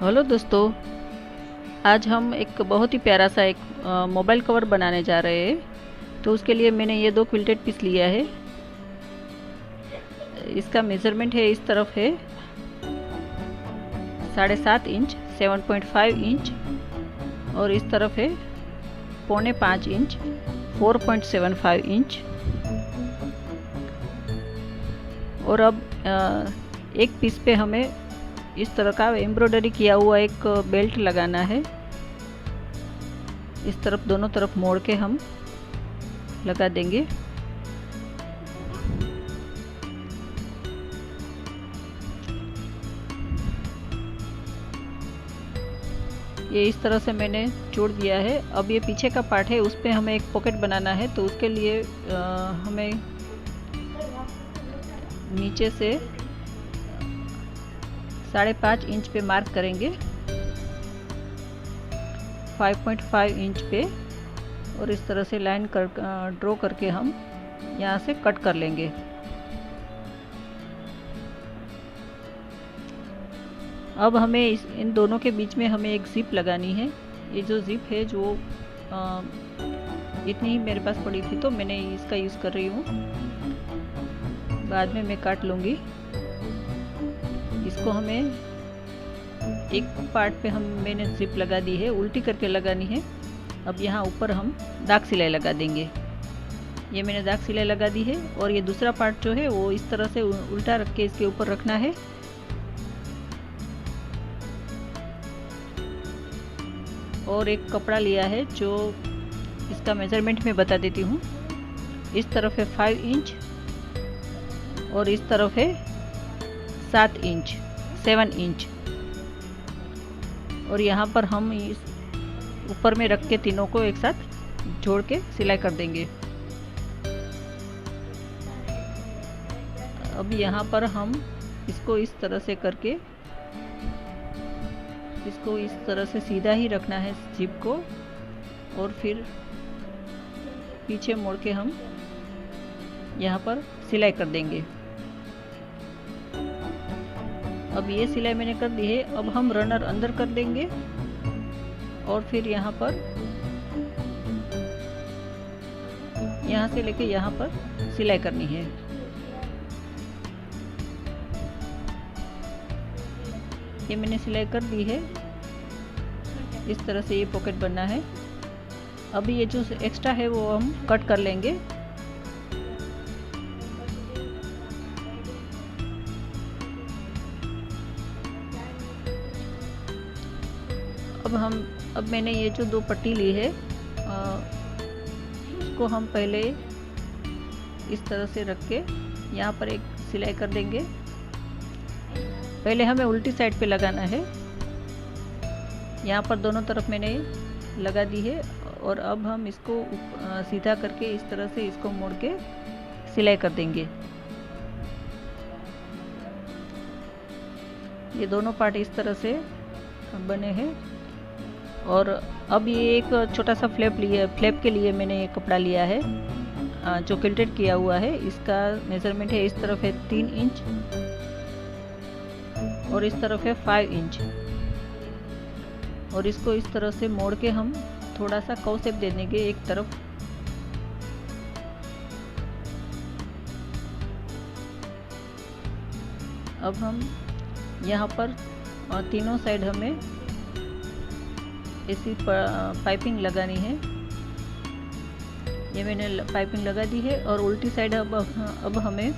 Hello दोस्तों, आज हम एक बहुत ही प्यारा सा एक मोबाइल कवर बनाने जा रहे हैं। तो उसके लिए मैंने ये 2 क्विल्टेड पीस लिया है। इसका मेज़रमेंट है, इस तरफ है 7.5 इंच 7.5 इंच और इस तरफ है 4.25 इंच 4.75 इंच। और अब एक पीस पे हमें इस तरह का एम्ब्रॉयडरी किया हुआ एक बेल्ट लगाना है। इस तरफ दोनों तरफ मोड़ के हम लगा देंगे। ये इस तरह से मैंने जोड़ दिया है। अब ये पीछे का पार्ट है, उस पे हमें एक पॉकेट बनाना है। तो उसके लिए हमें नीचे से 5.5 इंच पे मार्क करेंगे, 5.5 इंच पे, और इस तरह से लाइन ड्रॉ करके हम यहाँ से कट कर लेंगे। अब हमें इन दोनों के बीच में हमें एक ज़िप लगानी है। ये जो ज़िप है जो इतनी ही मेरे पास पड़ी थी तो मैंने इसका यूज़ कर रही हूँ। बाद में मैं काट लूँगी। इसको हमें एक पार्ट पे मैंने ज़िप लगा दी है, उल्टी करके लगानी है। अब यहाँ ऊपर हम दाग सिलाई लगा देंगे। ये मैंने दाग सिलाई लगा दी है। और ये दूसरा पार्ट जो है वो इस तरह से उल्टा रख के इसके ऊपर रखना है। और एक कपड़ा लिया है जो इसका मेजरमेंट मैं बता देती हूँ। इस तरफ है 5 इंच और इस तरफ है 7 इंच। और यहाँ पर हम इस ऊपर में रख के तीनों को एक साथ जोड़ के सिलाई कर देंगे। अब यहाँ पर हम इसको इस तरह से करके इसको इस तरह से सीधा ही रखना है जिप को, और फिर पीछे मोड़ के हम यहाँ पर सिलाई कर देंगे। अब ये सिलाई मैंने कर दी है। अब हम रनर अंदर कर देंगे और फिर यहाँ से लेके यहाँ पर सिलाई करनी है। ये मैंने सिलाई कर दी है। इस तरह से ये पॉकेट बनना है। अभी ये जो एक्स्ट्रा है वो हम कट कर लेंगे। अब मैंने ये जो 2 पट्टी ली है उसको हम पहले इस तरह से रख के यहाँ पर एक सिलाई कर देंगे। पहले हमें उल्टी साइड पे लगाना है। यहाँ पर दोनों तरफ मैंने लगा दी है। और अब हम इसको सीधा करके इस तरह से इसको मोड़ के सिलाई कर देंगे। ये दोनों पार्ट इस तरह से बने हैं। और अब ये एक छोटा सा फ्लैप के लिए मैंने ये कपड़ा लिया है जो क्विल्टेड किया हुआ है। इसका मेज़रमेंट है, इस तरफ है 3 इंच और इस तरफ है 5 इंच। और इसको इस तरह से मोड़ के हम थोड़ा सा कर्व शेप दे देंगे एक तरफ। अब हम यहाँ पर तीनों साइड हमें ऐसी पाइपिंग लगानी है। ये मैंने पाइपिंग लगा दी है। और उल्टी साइड अब हमें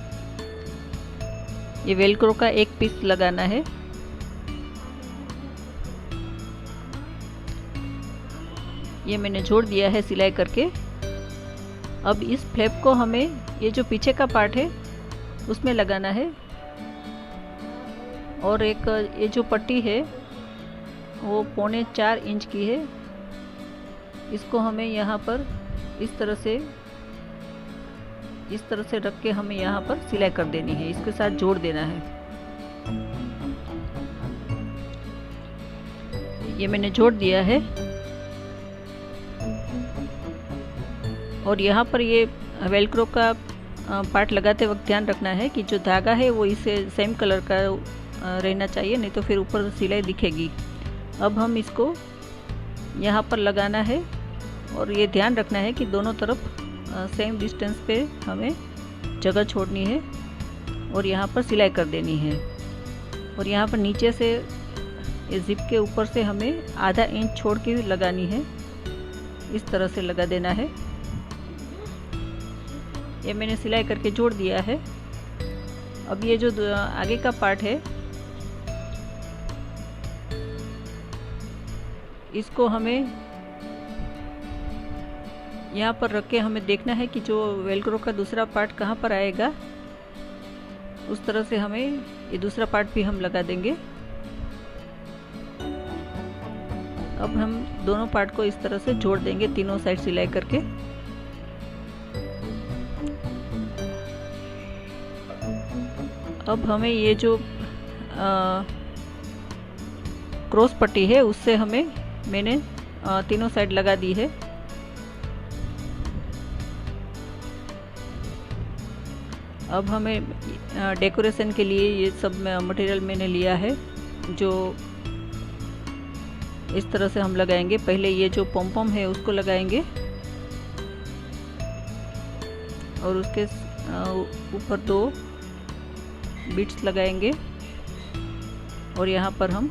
ये वेलक्रो का एक पीस लगाना है। ये मैंने जोड़ दिया है सिलाई करके। अब इस फ्लैप को हमें ये जो पीछे का पार्ट है उसमें लगाना है। और एक ये जो पट्टी है वो 4.25 इंच की है। इसको हमें यहाँ पर इस तरह से रख के हमें यहाँ पर सिलाई कर देनी है। इसके साथ जोड़ देना है। ये मैंने जोड़ दिया है। और यहाँ पर ये वेलक्रो का पार्ट लगाते वक्त ध्यान रखना है कि जो धागा है वो इसे सेम कलर का रहना चाहिए, नहीं तो फिर ऊपर सिलाई दिखेगी। अब हम इसको यहाँ पर लगाना है और ये ध्यान रखना है कि दोनों तरफ सेम डिस्टेंस पे हमें जगह छोड़नी है और यहाँ पर सिलाई कर देनी है। और यहाँ पर नीचे से इस जिप के ऊपर से हमें आधा इंच छोड़ के लगानी है, इस तरह से लगा देना है। ये मैंने सिलाई करके जोड़ दिया है। अब ये जो आगे का पार्ट है इसको हमें यहाँ पर रख के हमें देखना है कि जो वेलक्रो का दूसरा पार्ट कहाँ पर आएगा, उस तरह से हमें ये दूसरा पार्ट भी हम लगा देंगे। अब हम दोनों पार्ट को इस तरह से जोड़ देंगे तीनों साइड सिलाई करके। अब हमें ये जो क्रॉस पट्टी है उससे मैंने तीनों साइड लगा दी है। अब हमें डेकोरेशन के लिए ये सब मटेरियल मैंने लिया है, जो इस तरह से हम लगाएंगे। पहले ये जो पॉम है उसको लगाएंगे और उसके ऊपर 2 बीट्स लगाएंगे और यहाँ पर हम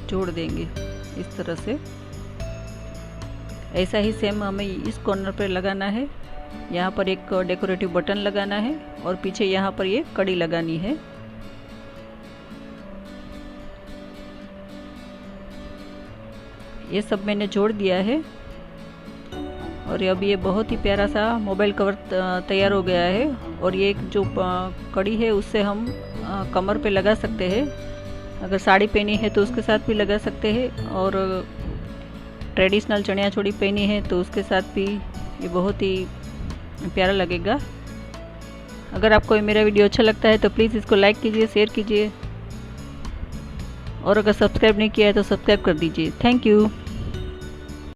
जोड़ देंगे इस तरह से। ऐसा ही सेम हमें इस कॉर्नर पर लगाना है। यहाँ पर एक डेकोरेटिव बटन लगाना है और पीछे यहाँ पर ये कड़ी लगानी है। ये सब मैंने जोड़ दिया है और अब ये बहुत ही प्यारा सा मोबाइल कवर तैयार हो गया है। और ये जो कड़ी है उससे हम कमर पे लगा सकते हैं। अगर साड़ी पहनी है तो उसके साथ भी लगा सकते हैं और ट्रेडिशनल चनिया चोली पहनी है तो उसके साथ भी ये बहुत ही प्यारा लगेगा। अगर आपको मेरा वीडियो अच्छा लगता है तो प्लीज़ इसको लाइक कीजिए, शेयर कीजिए और अगर सब्सक्राइब नहीं किया है तो सब्सक्राइब कर दीजिए। Thank you.